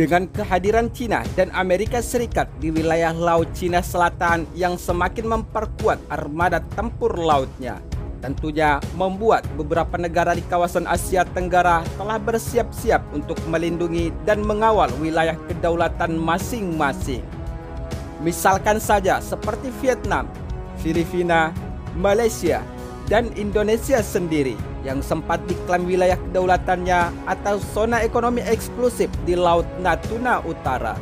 Dengan kehadiran China dan Amerika Serikat di wilayah Laut Cina Selatan yang semakin memperkuat armada tempur lautnya, tentunya membuat beberapa negara di kawasan Asia Tenggara telah bersiap-siap untuk melindungi dan mengawal wilayah kedaulatan masing-masing. Misalkan saja seperti Vietnam, Filipina, Malaysia, dan Indonesia sendiri yang sempat diklaim wilayah kedaulatannya atau zona ekonomi eksklusif di Laut Natuna Utara.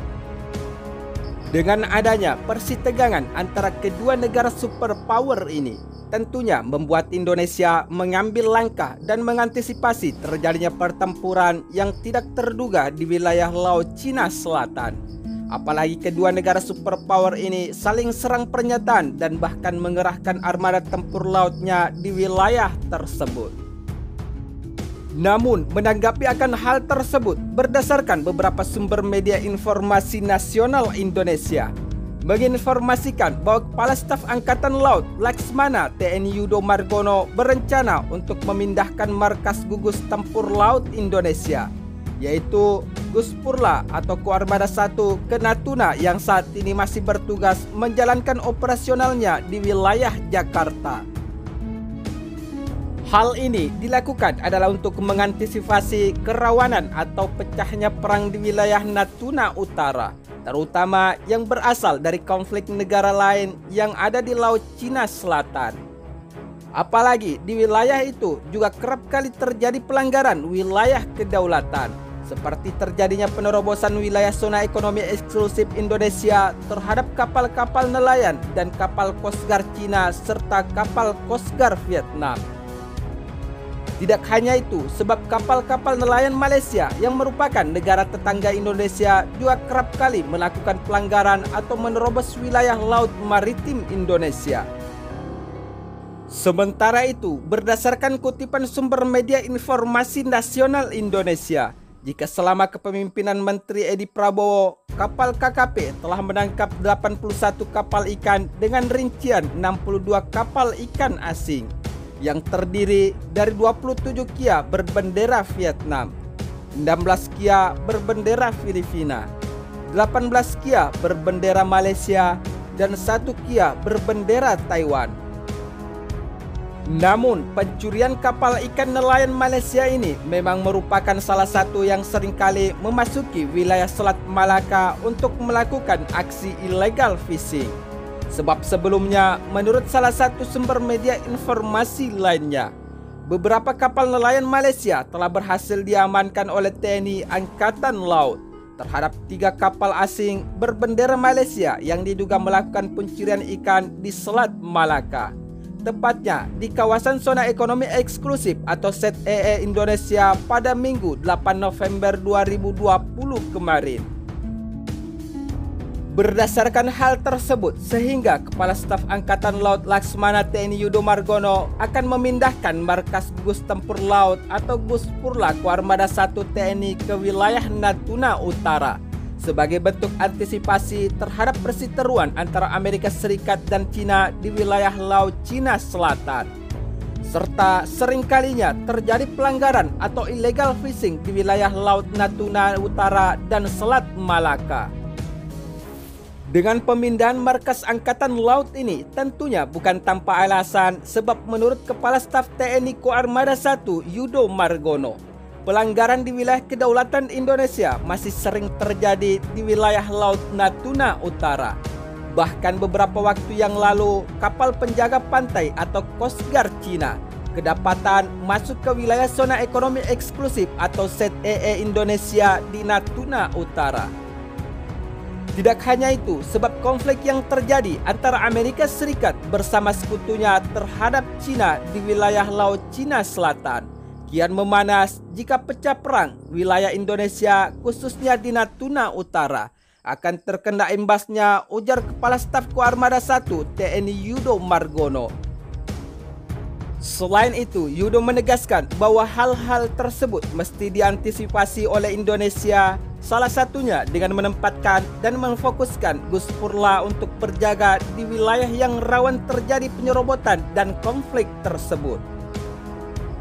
Dengan adanya persitegangan antara kedua negara superpower ini, tentunya membuat Indonesia mengambil langkah dan mengantisipasi terjadinya pertempuran yang tidak terduga di wilayah Laut Cina Selatan. Apalagi kedua negara superpower ini saling serang pernyataan dan bahkan mengerahkan armada tempur lautnya di wilayah tersebut. Namun, menanggapi akan hal tersebut, berdasarkan beberapa sumber media informasi nasional Indonesia, menginformasikan bahwa Kepala Staf Angkatan Laut Laksmana TNI Yudo Margono berencana untuk memindahkan markas gugus tempur laut Indonesia, yaitu Guspurla atau Koarmada 1 ke Natuna yang saat ini masih bertugas menjalankan operasionalnya di wilayah Jakarta. Hal ini dilakukan adalah untuk mengantisipasi kerawanan atau pecahnya perang di wilayah Natuna Utara, terutama yang berasal dari konflik negara lain yang ada di Laut Cina Selatan. Apalagi di wilayah itu juga kerap kali terjadi pelanggaran wilayah kedaulatan, seperti terjadinya penerobosan wilayah zona ekonomi eksklusif Indonesia terhadap kapal-kapal nelayan dan kapal Coast Guard Cina serta kapal Coast Guard Vietnam. Tidak hanya itu, sebab kapal-kapal nelayan Malaysia yang merupakan negara tetangga Indonesia juga kerap kali melakukan pelanggaran atau menerobos wilayah laut maritim Indonesia. Sementara itu, berdasarkan kutipan sumber media informasi nasional Indonesia, jika selama kepemimpinan Menteri Edi Prabowo, kapal KKP telah menangkap 81 kapal ikan dengan rincian 62 kapal ikan asing, yang terdiri dari 27 kia berbendera Vietnam, 16 kia berbendera Filipina, 18 kia berbendera Malaysia, dan 1 kia berbendera Taiwan. Namun, pencurian kapal ikan nelayan Malaysia ini memang merupakan salah satu yang seringkali memasuki wilayah Selat Malaka untuk melakukan aksi illegal fishing. Sebab sebelumnya, menurut salah satu sumber media informasi lainnya, beberapa kapal nelayan Malaysia telah berhasil diamankan oleh TNI Angkatan Laut terhadap 3 kapal asing berbendera Malaysia yang diduga melakukan pencurian ikan di Selat Malaka, tepatnya di kawasan zona ekonomi eksklusif atau ZEE Indonesia pada Minggu 8 November 2020 kemarin. Berdasarkan hal tersebut, sehingga Kepala Staf Angkatan Laut Laksmana TNI Yudo Margono akan memindahkan markas gugus tempur laut atau Guspurla Koarmada 1 TNI ke wilayah Natuna Utara sebagai bentuk antisipasi terhadap perseteruan antara Amerika Serikat dan China di wilayah Laut Cina Selatan, serta seringkalinya terjadi pelanggaran atau illegal fishing di wilayah Laut Natuna Utara dan Selat Malaka. Dengan pemindahan markas Angkatan Laut ini tentunya bukan tanpa alasan, sebab menurut Kepala Staf TNI Koarmada 1 Yudo Margono, pelanggaran di wilayah kedaulatan Indonesia masih sering terjadi di wilayah Laut Natuna Utara. Bahkan beberapa waktu yang lalu, kapal penjaga pantai atau Coast Guard Cina kedapatan masuk ke wilayah zona ekonomi eksklusif atau ZEE Indonesia di Natuna Utara. Tidak hanya itu, sebab konflik yang terjadi antara Amerika Serikat bersama sekutunya terhadap China di wilayah Laut Cina Selatan kian memanas jika pecah perang, wilayah Indonesia khususnya di Natuna Utara akan terkena imbasnya, ujar Kepala Staf Koarmada 1 TNI Yudo Margono. Selain itu, Yudo menegaskan bahwa hal-hal tersebut mesti diantisipasi oleh Indonesia, salah satunya dengan menempatkan dan memfokuskan Guspurla untuk berjaga di wilayah yang rawan terjadi penyerobotan dan konflik tersebut.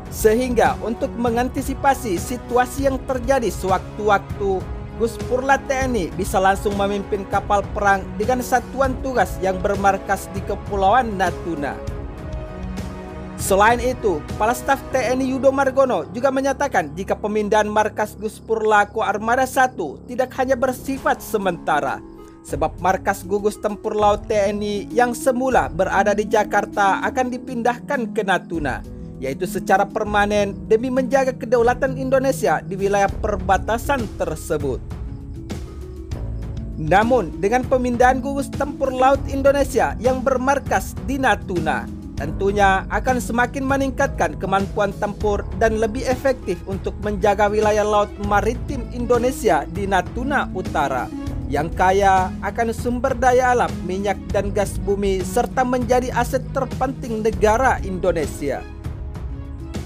Sehingga untuk mengantisipasi situasi yang terjadi sewaktu-waktu, Gus Purla TNI bisa langsung memimpin kapal perang dengan satuan tugas yang bermarkas di Kepulauan Natuna. Selain itu, Kepala Staf TNI Yudo Margono juga menyatakan jika pemindahan markas Gus Purla ke Armada 1 tidak hanya bersifat sementara, sebab markas gugus tempur laut TNI yang semula berada di Jakarta akan dipindahkan ke Natuna, yaitu secara permanen demi menjaga kedaulatan Indonesia di wilayah perbatasan tersebut. Namun, dengan pemindahan gugus tempur laut Indonesia yang bermarkas di Natuna, tentunya akan semakin meningkatkan kemampuan tempur dan lebih efektif untuk menjaga wilayah laut maritim Indonesia di Natuna Utara, yang kaya akan sumber daya alam, minyak dan gas bumi, serta menjadi aset terpenting negara Indonesia.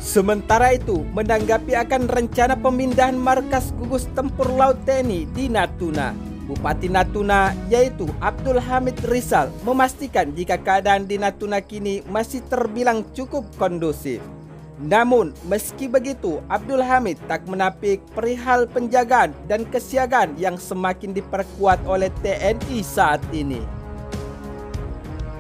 Sementara itu, menanggapi akan rencana pemindahan markas gugus tempur laut TNI di Natuna, Bupati Natuna yaitu Abdul Hamid Rizal memastikan jika keadaan di Natuna kini masih terbilang cukup kondusif. Namun, meski begitu, Abdul Hamid tak menapik perihal penjagaan dan kesiagaan yang semakin diperkuat oleh TNI saat ini.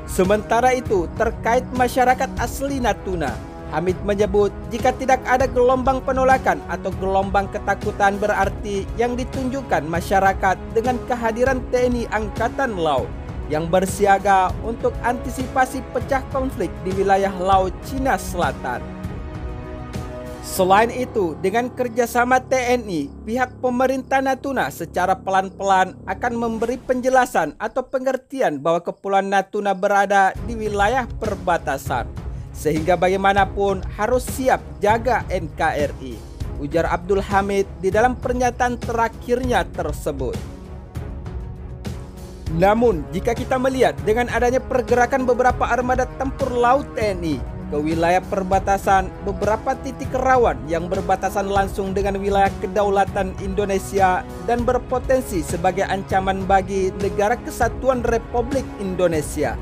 Sementara itu, terkait masyarakat asli Natuna, Hamid menyebut jika tidak ada gelombang penolakan atau gelombang ketakutan berarti yang ditunjukkan masyarakat dengan kehadiran TNI Angkatan Laut yang bersiaga untuk antisipasi pecah konflik di wilayah Laut Cina Selatan. Selain itu, dengan kerjasama TNI, pihak pemerintah Natuna secara pelan-pelan akan memberi penjelasan atau pengertian bahwa Kepulauan Natuna berada di wilayah perbatasan, sehingga bagaimanapun harus siap jaga NKRI, ujar Abdul Hamid di dalam pernyataan terakhirnya tersebut. Namun, jika kita melihat dengan adanya pergerakan beberapa armada tempur laut TNI ke wilayah perbatasan, beberapa titik rawan yang berbatasan langsung dengan wilayah kedaulatan Indonesia dan berpotensi sebagai ancaman bagi Negara Kesatuan Republik Indonesia,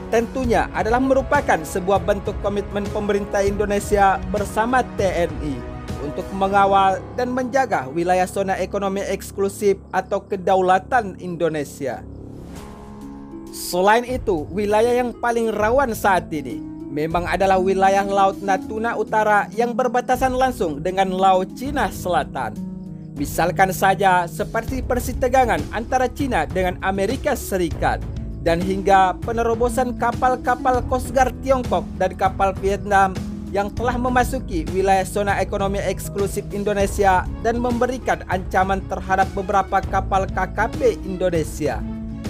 tentunya adalah merupakan sebuah bentuk komitmen pemerintah Indonesia bersama TNI untuk mengawal dan menjaga wilayah zona ekonomi eksklusif atau kedaulatan Indonesia. Selain itu, wilayah yang paling rawan saat ini memang adalah wilayah Laut Natuna Utara yang berbatasan langsung dengan Laut Cina Selatan. Misalkan saja seperti persitegangan antara Cina dengan Amerika Serikat, dan hingga penerobosan kapal-kapal Coast Guard Tiongkok dan kapal Vietnam yang telah memasuki wilayah zona ekonomi eksklusif Indonesia dan memberikan ancaman terhadap beberapa kapal KKP Indonesia,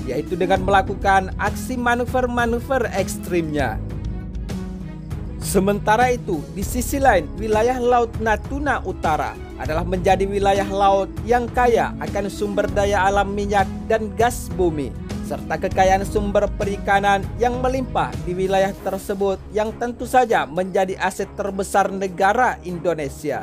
yaitu dengan melakukan aksi manuver-manuver ekstrimnya. Sementara itu, di sisi lain, wilayah Laut Natuna Utara adalah menjadi wilayah laut yang kaya akan sumber daya alam minyak dan gas bumi, serta kekayaan sumber perikanan yang melimpah di wilayah tersebut yang tentu saja menjadi aset terbesar negara Indonesia.